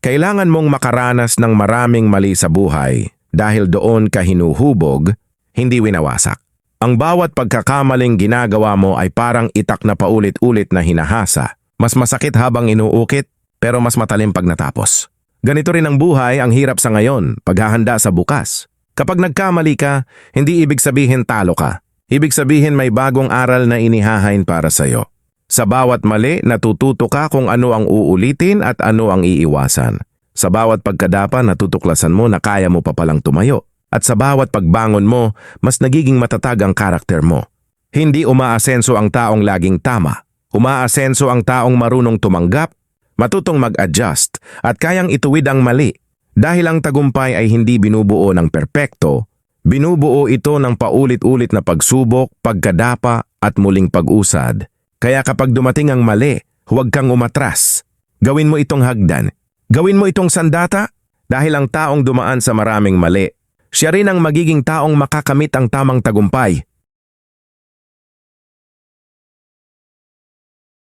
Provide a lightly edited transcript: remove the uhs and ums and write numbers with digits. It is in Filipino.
Kailangan mong makaranas ng maraming mali sa buhay dahil doon ka hinuhubog, hindi winawasak. Ang bawat pagkakamaling ginagawa mo ay parang itak na paulit-ulit na hinahasa. Mas masakit habang inuukit, pero mas matalim pag natapos. Ganito rin ang buhay, ang hirap sa ngayon, paghahanda sa bukas. Kapag nagkamali ka, hindi ibig sabihin talo ka. Ibig sabihin may bagong aral na inihahain para sa'yo. Sa bawat mali, natututo ka kung ano ang uulitin at ano ang iiwasan. Sa bawat pagkadapa, natutuklasan mo na kaya mo pa palang tumayo. At sa bawat pagbangon mo, mas nagiging matatag ang karakter mo. Hindi umaasenso ang taong laging tama. Umaasenso ang taong marunong tumanggap, matutong mag-adjust, at kayang ituwid ang mali. Dahil ang tagumpay ay hindi binubuo ng perpekto, binubuo ito ng paulit-ulit na pagsubok, pagkadapa, at muling pag-usad. Kaya kapag dumating ang mali, huwag kang umatras. Gawin mo itong hagdan. Gawin mo itong sandata dahil ang taong dumaan sa maraming mali, siya rin ang magiging taong makakamit ang tamang tagumpay.